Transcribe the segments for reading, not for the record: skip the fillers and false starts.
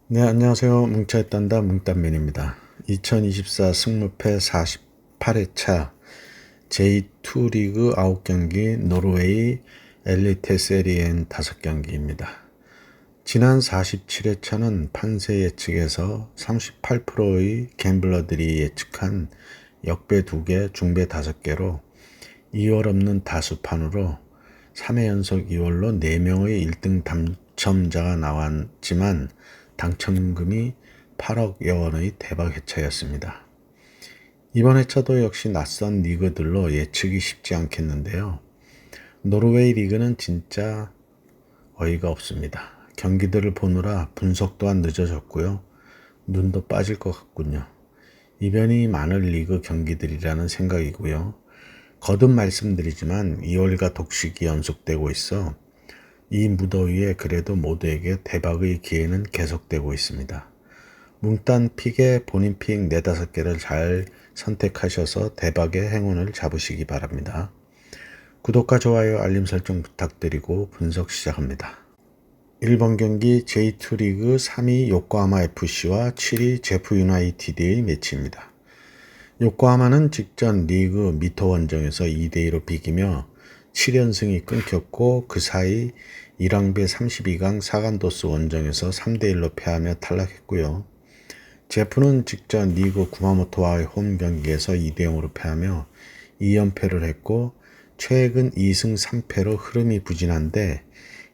네, 안녕하세요. 뭉쳐있단다 뭉딴맨입니다. 2024 승무패 48회차 J2 리그 9경기 노르웨이 엘리테 세리엔 5경기입니다. 지난 47회차는 판세 예측에서 38%의 갬블러들이 예측한 역배 2개, 중배 5개로 2월 없는 다수판으로 3회 연속 2월로 4명의 1등 당첨자가 나왔지만 당첨금이 8억여 원의 대박 회차였습니다. 이번 회차도 역시 낯선 리그들로 예측이 쉽지 않겠는데요. 노르웨이 리그는 진짜 어이가 없습니다. 경기들을 보느라 분석 또한 늦어졌고요. 눈도 빠질 것 같군요. 이변이 많을 리그 경기들이라는 생각이고요. 거듭 말씀드리지만 2월과 독식이 연속되고 있어 이 무더위에 그래도 모두에게 대박의 기회는 계속되고 있습니다. 뭉딴 픽에 본인 픽 4, 5개를 잘 선택하셔서 대박의 행운을 잡으시기 바랍니다. 구독과 좋아요, 알림 설정 부탁드리고 분석 시작합니다. 1번 경기 J2 리그 3위 요코하마 FC와 7위 제프 유나이티드의 매치입니다. 요코하마는 직전 리그 미터 원정에서 2대2로 비기며 7연승이 끊겼고 그 사이 1왕배 32강 사간도스 원정에서 3대1로 패하며 탈락했고요. 제프는 직전 리그 구마모토와의 홈 경기에서 2대0으로 패하며 2연패를 했고 최근 2승 3패로 흐름이 부진한데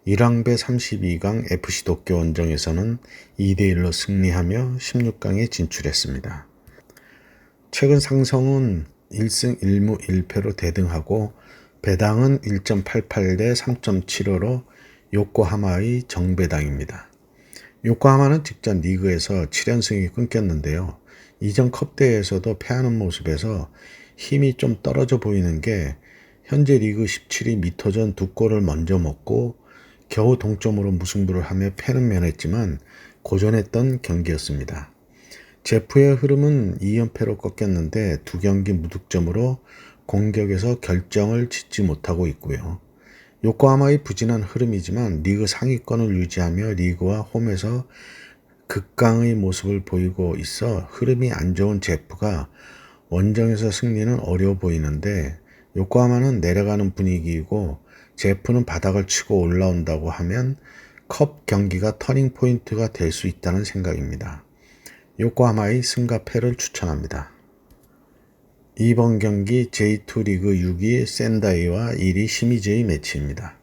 1왕배 32강 FC 도쿄 원정에서는 2대1로 승리하며 16강에 진출했습니다. 최근 상성은 1승 1무 1패로 대등하고 배당은 1.88 대 3.75로 요코하마의 정배당입니다. 요코하마는 직전 리그에서 7연승이 끊겼는데요. 이전 컵대회에서도 패하는 모습에서 힘이 좀 떨어져 보이는 게 현재 리그 17위 미터전 2골을 먼저 먹고 겨우 동점으로 무승부를 하며 패는 면했지만 고전했던 경기였습니다. 제프의 흐름은 2연패로 꺾였는데 2경기 무득점으로 공격에서 결정을 짓지 못하고 있고요. 요코하마의 부진한 흐름이지만 리그 상위권을 유지하며 리그와 홈에서 극강의 모습을 보이고 있어 흐름이 안 좋은 제프가 원정에서 승리는 어려워 보이는데 요코하마는 내려가는 분위기이고 제프는 바닥을 치고 올라온다고 하면 컵 경기가 터닝 포인트가 될 수 있다는 생각입니다. 요코하마의 승과 패를 추천합니다. 2번 경기 J2 리그 6위 센다이와 1위 시미즈의 매치입니다.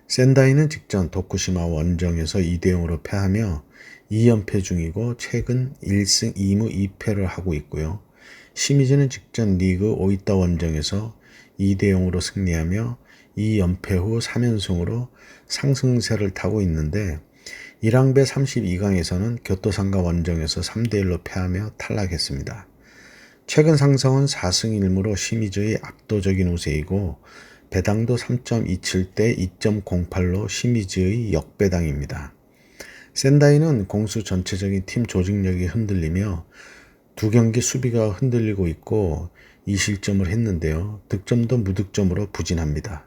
센다이는 직전 도쿠시마 원정에서 2대0으로 패하며 2연패 중이고 최근 1승 2무 2패를 하고 있고요. 시미즈는 직전 리그 오이타 원정에서 2대0으로 승리하며 2연패 후 3연승으로 상승세를 타고 있는데 1왕배 32강에서는 교토상가 원정에서 3대1로 패하며 탈락했습니다. 최근 상승은 4승 1무로 시미즈의 압도적인 우세이고 배당도 3.27 대 2.08로 시미즈의 역배당입니다. 센다이는 공수 전체적인 팀 조직력이 흔들리며 2경기 수비가 흔들리고 있고 2실점을 했는데요. 득점도 무득점으로 부진합니다.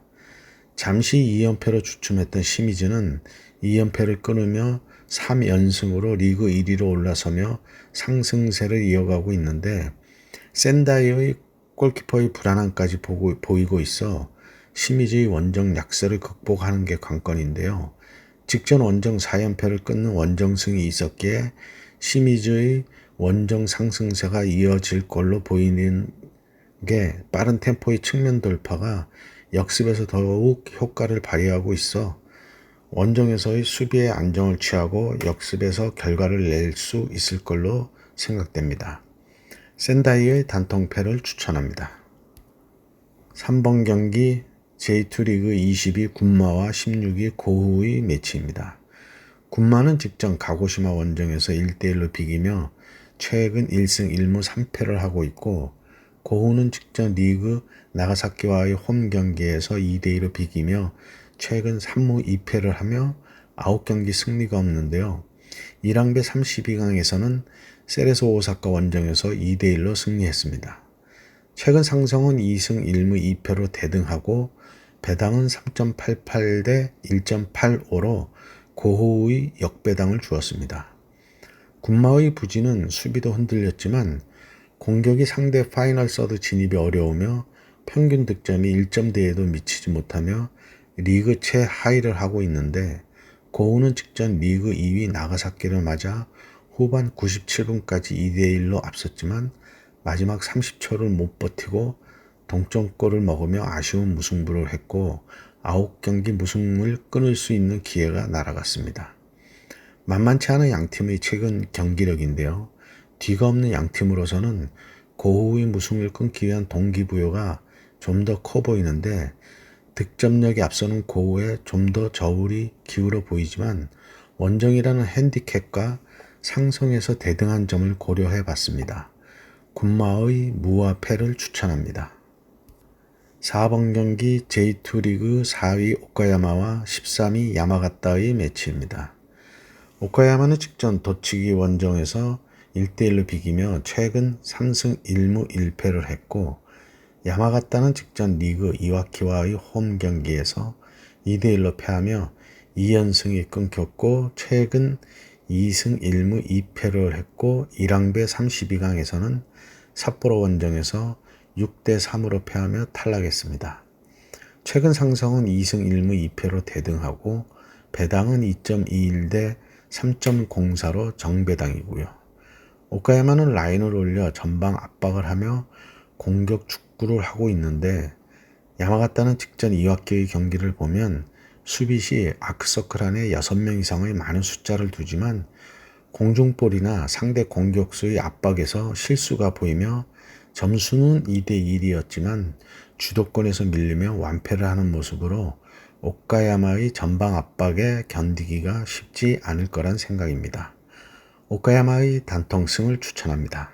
잠시 2연패로 주춤했던 시미즈는 2연패를 끊으며 3연승으로 리그 1위로 올라서며 상승세를 이어가고 있는데 센다이의 골키퍼의 불안함까지 보이고 있어 시미즈의 원정 약세를 극복하는 게 관건인데요. 직전 원정 4연패를 끊는 원정승이 있었기에 시미즈의 원정 상승세가 이어질 걸로 보이는 게 빠른 템포의 측면 돌파가 역습에서 더욱 효과를 발휘하고 있어 원정에서의 수비의 안정을 취하고 역습에서 결과를 낼 수 있을 걸로 생각됩니다. 센다이의 단통패를 추천합니다. 3번 경기 J2 리그 20위 군마와 16위 고후의 매치입니다. 군마는 직전 가고시마 원정에서 1대1로 비기며 최근 1승 1무 3패를 하고 있고 고후는 직전 리그 나가사키와의 홈 경기에서 2대2로 비기며 최근 3무 2패를 하며 9경기 승리가 없는데요. 1왕배 32강에서는 세레소 오사카 원정에서 2대1로 승리했습니다. 최근 상성은 2승 1무 2패로 대등하고 배당은 3.88 대 1.85로 고호의 역배당을 주었습니다. 군마의 부진은 수비도 흔들렸지만 공격이 상대 파이널 서드 진입이 어려우며 평균 득점이 1점대에도 미치지 못하며 리그 최하위를 하고 있는데 고우는 직전 리그 2위 나가사키를 맞아 후반 97분까지 2대1로 앞섰지만 마지막 30초를 못 버티고 동점골을 먹으며 아쉬운 무승부를 했고 9경기 무승을 끊을 수 있는 기회가 날아갔습니다. 만만치 않은 양팀의 최근 경기력인데요. 뒤가 없는 양팀으로서는 고우의 무승을 끊기 위한 동기부여가 좀 더 커 보이는데 득점력이 앞서는 고우에 좀 더 저울이 기울어 보이지만 원정이라는 핸디캡과 상성에서 대등한 점을 고려해 봤습니다. 군마의 무와 패를 추천합니다. 4번 경기 J2 리그 4위 오카야마와 13위 야마가타의 매치입니다. 오카야마는 직전 도치기 원정에서 1대1로 비기며 최근 3승 1무 1패를 했고 야마가타는 직전 리그 이와키와의 홈 경기에서 2대1로 패하며 2연승이 끊겼고 최근 2승 1무 2패를 했고 1왕배 32강에서는 삿포로 원정에서 6대3으로 패하며 탈락했습니다. 최근 상성은 2승 1무 2패로 대등하고 배당은 2.21 대 3.04로 정배당이고요. 오카야마는 라인을 올려 전방 압박을 하며 공격 축구를 하고 있는데 야마가타는 직전 이와키의 경기를 보면 수비 시 아크서클 안에 6명 이상의 많은 숫자를 두지만 공중볼이나 상대 공격수의 압박에서 실수가 보이며 점수는 2대1이었지만 주도권에서 밀리며 완패를 하는 모습으로 오카야마의 전방 압박에 견디기가 쉽지 않을 거란 생각입니다. 오카야마의 단통승을 추천합니다.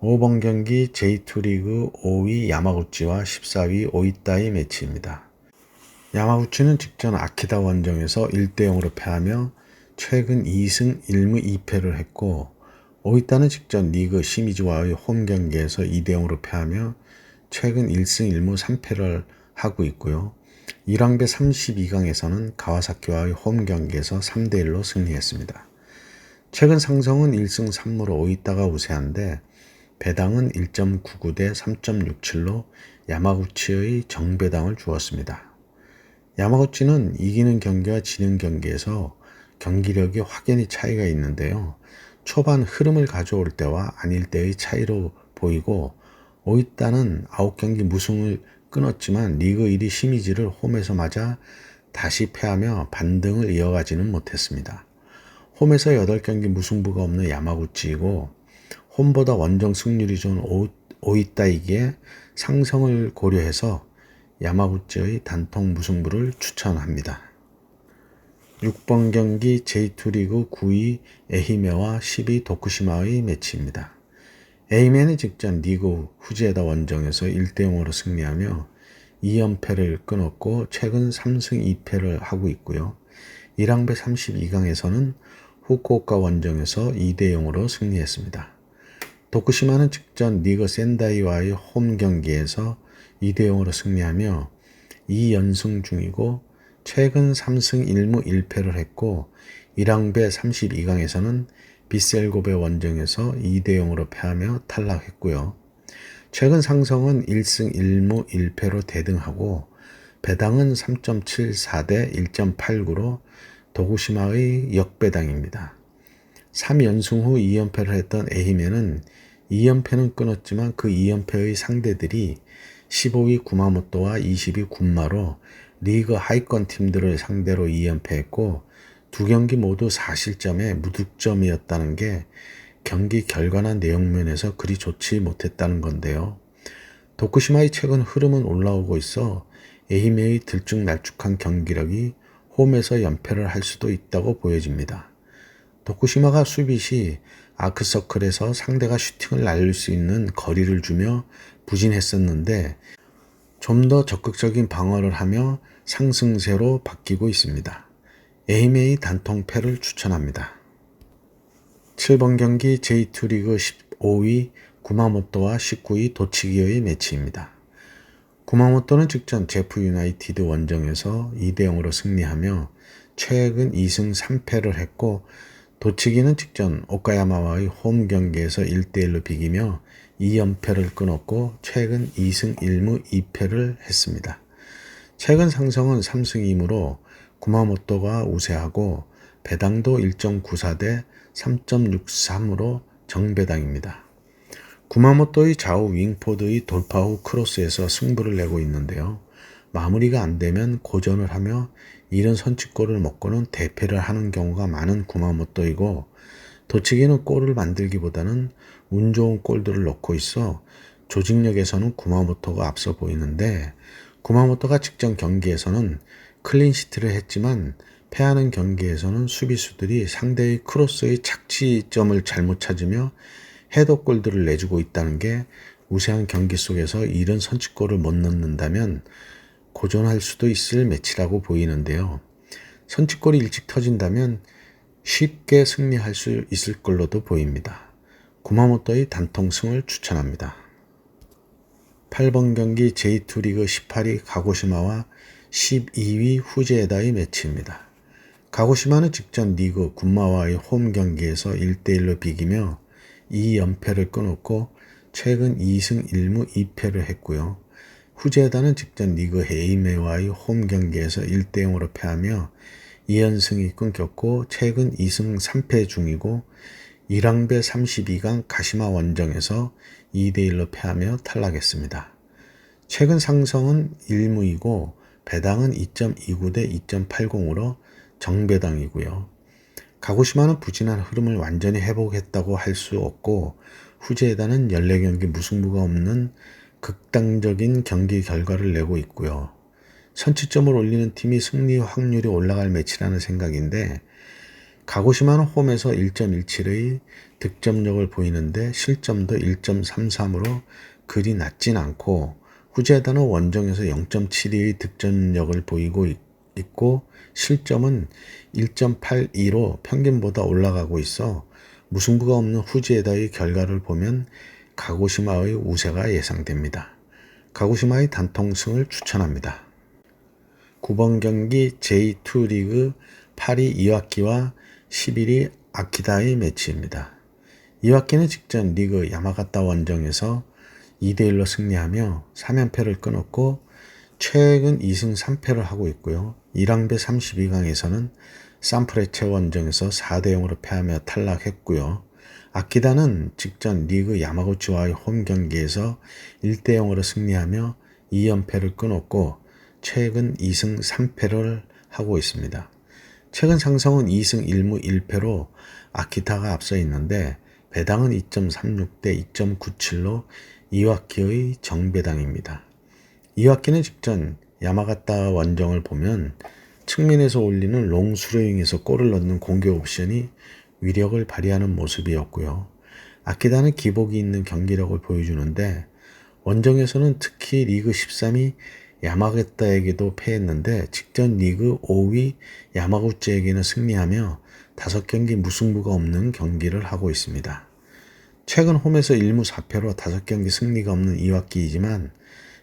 5번 경기 J2 리그 5위 야마구치와 14위 오이타의 매치입니다. 야마구치는 직전 아키다 원정에서 1대0으로 패하며 최근 2승 1무 2패를 했고 오이타는 직전 리그 시미즈와의 홈 경기에서 2대0으로 패하며 최근 1승 1무 3패를 하고 있고요. 1왕배 32강에서는 가와사키와의 홈 경기에서 3대1로 승리했습니다. 최근 상성은 1승 3무로 오이타가 우세한데 배당은 1.99 대 3.67로 야마구치의 정배당을 주었습니다. 야마구치는 이기는 경기와 지는 경기에서 경기력이 확연히 차이가 있는데요. 초반 흐름을 가져올 때와 아닐 때의 차이로 보이고 오이타는 9경기 무승을 끊었지만 리그 1위 시미즈를 홈에서 맞아 다시 패하며 반등을 이어가지는 못했습니다. 홈에서 8경기 무승부가 없는 야마구치이고 홈보다 원정 승률이 좋은 오이타이기에 상성을 고려해서 야마구치의 단통 무승부를 추천합니다. 6번 경기 J2 리그 9위 에히메와 10위 도쿠시마의 매치입니다. 에히메는 직전 리그 후지에다 원정에서 1대0으로 승리하며 2연패를 끊었고 최근 3승 2패를 하고 있고요. 1왕배 32강에서는 후쿠오카 원정에서 2대0으로 승리했습니다. 도쿠시마는 직전 리그 센다이와의 홈 경기에서 2대0으로 승리하며 2연승 중이고 최근 3승 1무 1패를 했고 1왕배 32강에서는 비셀고베 원정에서 2대0으로 패하며 탈락했고요. 최근 상성은 1승 1무 1패로 대등하고 배당은 3.74 대 1.89로 도쿠시마의 역배당입니다. 3연승 후 2연패를 했던 에히메는 2연패는 끊었지만 그 2연패의 상대들이 15위 구마모토와 20위 군마로 리그 하위권 팀들을 상대로 2연패했고 두 경기 모두 4실점에 무득점이었다는 게 경기 결과나 내용면에서 그리 좋지 못했다는 건데요. 도쿠시마의 최근 흐름은 올라오고 있어 에히메의 들쭉날쭉한 경기력이 홈에서 연패를 할 수도 있다고 보여집니다. 도쿠시마가 수비 시 아크서클에서 상대가 슈팅을 날릴 수 있는 거리를 주며 부진했었는데 좀 더 적극적인 방어를 하며 상승세로 바뀌고 있습니다. 에히메의 단통패를 추천합니다. 7번 경기 J2 리그 15위 구마모토와 19위 도치기의 매치입니다. 구마모토는 직전 제프 유나이티드 원정에서 2대0으로 승리하며 최근 2승 3패를 했고 도치기는 직전 오카야마와의 홈 경기에서 1대1로 비기며 2연패를 끊었고 최근 2승 1무 2패를 했습니다. 최근 상성은 3승 2무로 구마모토가 우세하고 배당도 1.94 대 3.63으로 정배당입니다. 구마모토의 좌우 윙포드의 돌파 후 크로스에서 승부를 내고 있는데요. 마무리가 안 되면 고전을 하며 이른 선취골을 먹고는 대패를 하는 경우가 많은 구마모토이고 도치기는 골을 만들기보다는 운 좋은 골들을 넣고 있어 조직력에서는 구마모토가 앞서 보이는데 구마모토가 직전 경기에서는 클린시트를 했지만 패하는 경기에서는 수비수들이 상대의 크로스의 착지점을 잘못 찾으며 헤더골들을 내주고 있다는 게 우세한 경기 속에서 이른 선취골을 못 넣는다면 고전할 수도 있을 매치라고 보이는데요. 선취골이 일찍 터진다면 쉽게 승리할 수 있을 걸로도 보입니다. 구마모토의 단통승을 추천합니다. 8번 경기 J2 리그 18위 가고시마와 12위 후지에다의 매치입니다. 가고시마는 직전 리그 군마와의 홈 경기에서 1대1로 비기며 2연패를 끊었고 최근 2승 1무 2패를 했고요. 후지에다는 직전 리그 헤이메와의 홈 경기에서 1대0으로 패하며 2연승이 끊겼고 최근 2승 3패 중이고 1항배 32강 가시마 원정에서 2대1로 패하며 탈락했습니다. 최근 상성은 1무이고 배당은 2.29 대 2.80으로 정배당이고요. 가고시마는 부진한 흐름을 완전히 회복했다고 할 수 없고 후지에다는 14경기 무승부가 없는 극단적인 경기 결과를 내고 있고요. 선취점을 올리는 팀이 승리 확률이 올라갈 매치라는 생각인데 가고시마는 홈에서 1.17의 득점력을 보이는데 실점도 1.33으로 그리 낮진 않고 후지에다는 원정에서 0.72의 득점력을 보이고 있고 실점은 1.82로 평균보다 올라가고 있어 무승부가 없는 후지에다의 결과를 보면 가고시마의 우세가 예상됩니다. 가고시마의 단통승을 추천합니다. 9번 경기 J2 리그 8위 이와키와 11위 아키다의 매치입니다. 이와키는 직전 리그 야마가타 원정에서 2대1로 승리하며 3연패를 끊었고 최근 2승 3패를 하고 있고요. 1항배 32강에서는 산프레체 원정에서 4대0으로 패하며 탈락했고요. 아키다는 직전 리그 야마구치와의 홈 경기에서 1대0으로 승리하며 2연패를 끊었고 최근 2승 3패를 하고 있습니다. 최근 상성은 2승 1무 1패로 아키타가 앞서 있는데 배당은 2.36 대 2.97로 이와키의 정배당입니다. 이와키는 직전 야마가타 원정을 보면 측면에서 올리는 롱 스로잉에서 골을 넣는 공격 옵션이 위력을 발휘하는 모습이었고요. 아키다는 기복이 있는 경기력을 보여주는데 원정에서는 특히 리그 13위 야마가타에게도 패했는데 직전 리그 5위 야마구치에게는 승리하며 5경기 무승부가 없는 경기를 하고 있습니다. 최근 홈에서 1무 4패로 5경기 승리가 없는 이와키이지만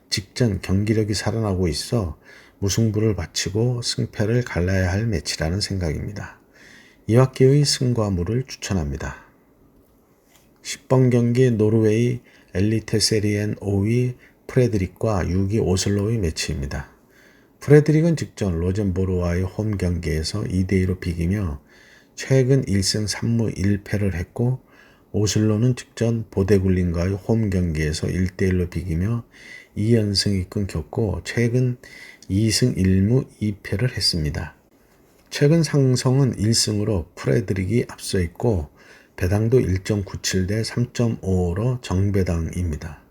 직전 경기력이 살아나고 있어 무승부를 바치고 승패를 갈라야 할 매치라는 생각입니다. 이와키의 승과 무를 추천합니다. 10번 경기 노르웨이 엘리테 세리엔 5위 프레드릭과 6위 오슬로의 매치입니다. 프레드릭은 직전 로젠보르와의 홈 경기에서 2대2로 비기며 최근 1승 3무 1패를 했고 오슬로는 직전 보데굴린과의 홈 경기에서 1대1로 비기며 2연승이 끊겼고 최근 2승 1무 2패를 했습니다. 최근 상성은 1승으로 프레드릭이 앞서 있고 배당도 1.97 대 3.55로 정배당입니다.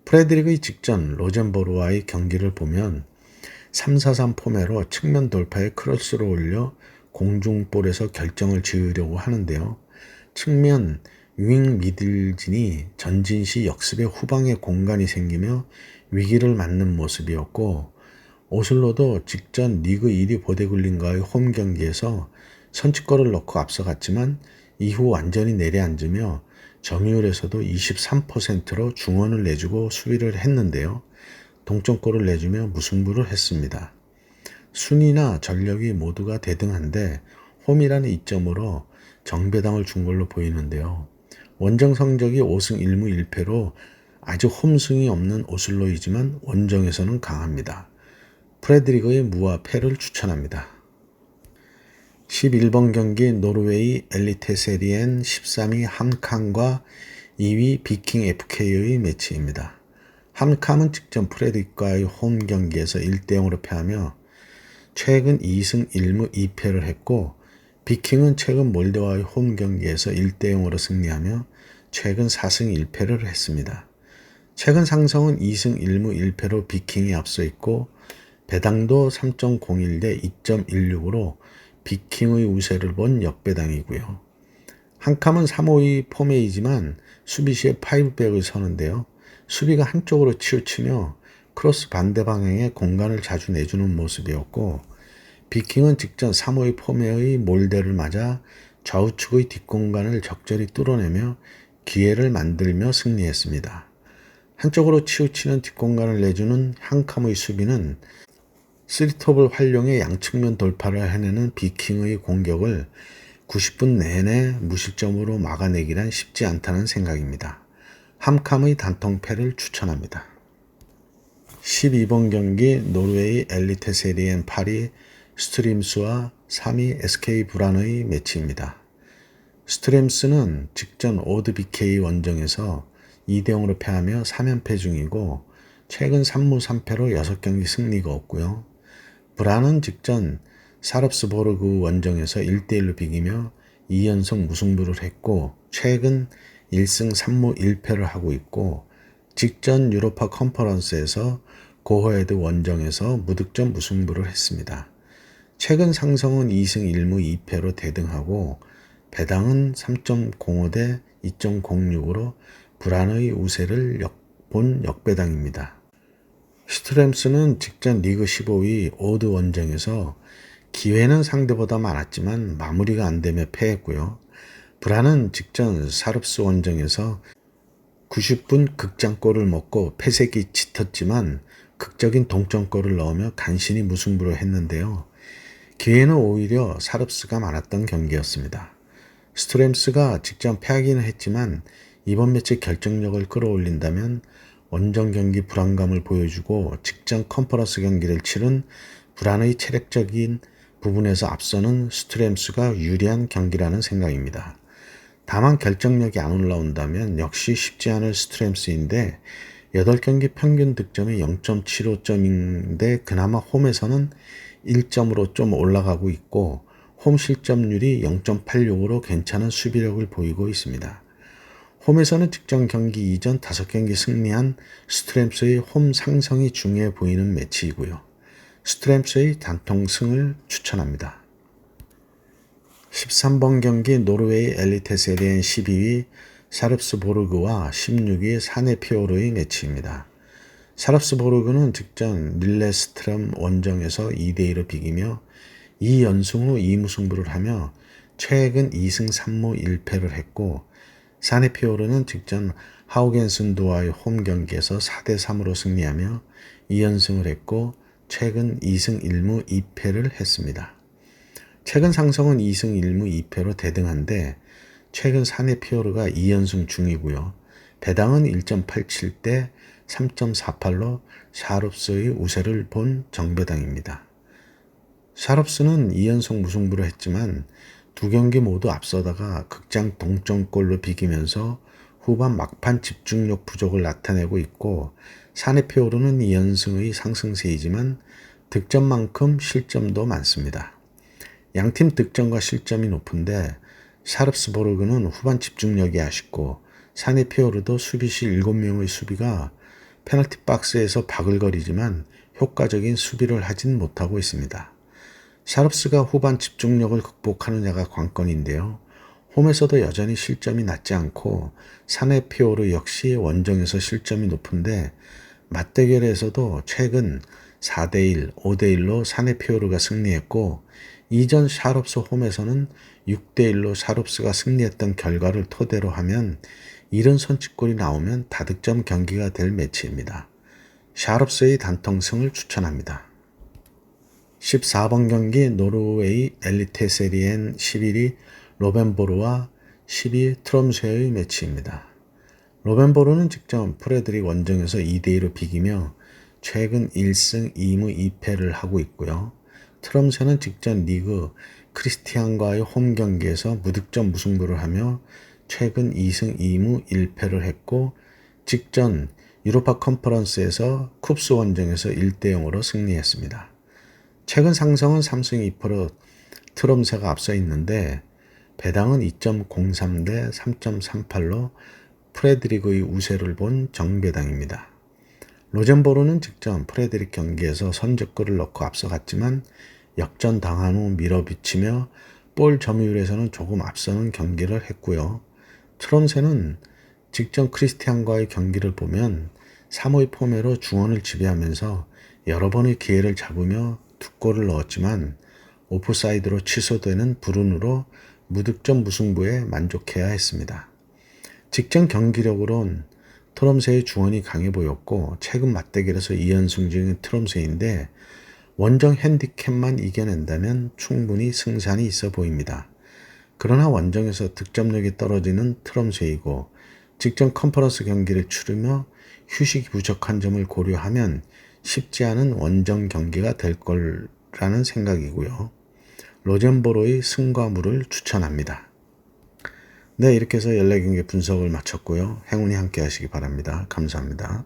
프레드릭의 직전 로젠보르와의 경기를 보면 3-4-3 포매로 측면 돌파에 크로스를 올려 공중볼에서 결정을 지으려고 하는데요. 측면 윙 미들진이 전진 시 역습의 후방에 공간이 생기며 위기를 맞는 모습이었고 오슬로도 직전 리그 1위 보데굴린과의 홈 경기에서 선취골을 넣고 앞서갔지만 이후 완전히 내려앉으며 점유율에서도 23%로 중원을 내주고 수비를 했는데요. 동점골을 내주며 무승부를 했습니다. 순위나 전력이 모두가 대등한데 홈이라는 이점으로 정배당을 준 걸로 보이는데요. 원정 성적이 5승 1무 1패로 아주 홈승이 없는 오슬로이지만 원정에서는 강합니다. 프레드리거의 무와 패를 추천합니다. 11번 경기 노르웨이 엘리테세리엔 13위 함캄과 2위 비킹 FK의 매치입니다. 함캄은 직전 프레드리거와의 홈 경기에서 1대0으로 패하며 최근 2승 1무 2패를 했고 비킹은 최근 몰데와의 홈 경기에서 1대0으로 승리하며 최근 4승 1패를 했습니다. 최근 상성은 2승 1무 1패로 비킹이 앞서 있고 배당도 3.01 대 2.16으로 비킹의 우세를 본 역배당이고요. 함캄은 3-5위 폼이지만 수비 시에 5백을 서는데요. 수비가 한쪽으로 치우치며 크로스 반대 방향에 공간을 자주 내주는 모습이었고 비킹은 직전 3-5위 폼의 몰대를 맞아 좌우측의 뒷공간을 적절히 뚫어내며 기회를 만들며 승리했습니다. 한쪽으로 치우치는 뒷공간을 내주는 함캄의 수비는 3톱을 활용해 양측면 돌파를 해내는 비킹의 공격을 90분 내내 무실점으로 막아내기란 쉽지 않다는 생각입니다. 함캄의 단통패를 추천합니다. 12번 경기 노르웨이 엘리테세리엔 8위 스트림스와 3위 SK 브란의 매치입니다. 스트림스는 직전 오드 BK 원정에서 2대0으로 패하며 3연패 중이고 최근 3무 3패로 6경기 승리가 없고요. 브란은 직전 사릅스보르그 원정에서 1대1로 비기며 2연속 무승부를 했고 최근 1승 3무 1패를 하고 있고 직전 유로파 컨퍼런스에서 고허헤드 원정에서 무득점 무승부를 했습니다. 최근 상성은 2승 1무 2패로 대등하고 배당은 3.05 대 2.06으로 브란의 우세를 본 역배당입니다. 스트렘스는 직전 리그 15위 오드 원정에서 기회는 상대보다 많았지만 마무리가 안되며 패했고요. 브란은 직전 사릅스 원정에서 90분 극장골을 먹고 패색이 짙었지만 극적인 동점골을 넣으며 간신히 무승부를 했는데요. 기회는 오히려 사릅스가 많았던 경기였습니다. 스트렘스가 직전 패하기는 했지만 이번 매치 결정력을 끌어올린다면 원정 경기 불안감을 보여주고 직전 컨퍼런스 경기를 치른 브란의 체력적인 부분에서 앞서는 스트렘스가 유리한 경기라는 생각입니다. 다만 결정력이 안 올라온다면 역시 쉽지 않을 스트렘스인데 8경기 평균 득점이 0.75점인데 그나마 홈에서는 1점으로 좀 올라가고 있고 홈 실점률이 0.86으로 괜찮은 수비력을 보이고 있습니다. 홈에서는 직전 경기 이전 5경기 승리한 스트렘스의 홈 상성이 중요해 보이는 매치이고요. 스트렘스의 단통승을 추천합니다. 13번 경기 노르웨이 엘리테세리엔 12위 사릅스보르그와 16위 사네피오르의 매치입니다. 사릅스보르그는 직전 릴레스트럼 원정에서 2대2로 비기며 2연승 후 2무승부를 하며 최근 2승 3무 1패를 했고 사네피오르는 직전 하우겐슨도와의 홈 경기에서 4대3으로 승리하며 2연승을 했고 최근 2승 1무 2패를 했습니다. 최근 상성은 2승 1무 2패로 대등한데 최근 사네피오르가 2연승 중이고요. 배당은 1.87 대 3.48로 샤룹스의 우세를 본 정배당입니다. 샤룹스는 2연속 무승부를 했지만 2경기 모두 앞서다가 극장 동점골로 비기면서 후반 막판 집중력 부족을 나타내고 있고 사네피오르는 2연승의 상승세이지만 득점만큼 실점도 많습니다. 양팀 득점과 실점이 높은데 사릅스보르그는 후반 집중력이 아쉽고 사네피오르도 수비 시 7명의 수비가 페널티 박스에서 바글거리지만 효과적인 수비를 하진 못하고 있습니다. 샤릅스가 후반 집중력을 극복하느냐가 관건인데요. 홈에서도 여전히 실점이 낮지 않고 사네피오르 역시 원정에서 실점이 높은데 맞대결에서도 최근 4대1, 5대1로 사네피오르가 승리했고 이전 샤룹스 홈에서는 6대1로 샤룹스가 승리했던 결과를 토대로 하면 이런 선취골이 나오면 다득점 경기가 될 매치입니다. 샤룹스의 단통승을 추천합니다. 14번 경기 노르웨이 엘리테세리엔 11위 로벤보르와 12위 트롬쉐의 매치입니다. 로벤보르는 직전 프레드릭 원정에서 2대2로 비기며 최근 1승 2무 2패를 하고 있고요. 트럼새는 직전 리그 크리스티안과의 홈 경기에서 무득점 무승부를 하며 최근 2승 2무 1패를 했고 직전 유로파 컨퍼런스에서 쿱스 원정에서 1대0으로 승리했습니다. 최근 상승은 3승 2패로 트럼새가 앞서 있는데 배당은 2.03 대 3.38로 프레드릭의 우세를 본 정배당입니다. 로젠보르는 직전 프레드릭 경기에서 선제골을 넣고 앞서갔지만 역전당한 후 밀어붙이며 볼 점유율에서는 조금 앞서는 경기를 했고요. 트럼새는 직전 크리스티안과의 경기를 보면 3의 포메로 중원을 지배하면서 여러 번의 기회를 잡으며 2골을 넣었지만 오프사이드로 취소되는 불운으로 무득점 무승부에 만족해야 했습니다. 직전 경기력으론 트럼새의 중원이 강해 보였고 최근 맞대결에서 2연승 중인 트럼새인데 원정 핸디캡만 이겨낸다면 충분히 승산이 있어 보입니다. 그러나 원정에서 득점력이 떨어지는 트럼새이고 직전 컨퍼런스 경기를 치르며 휴식이 부족한 점을 고려하면 쉽지 않은 원정 경기가 될 거라는 생각이고요. 로젠보르의 승과 무를 추천합니다. 네, 이렇게 해서 14경기 분석을 마쳤고요. 행운이 함께 하시기 바랍니다. 감사합니다.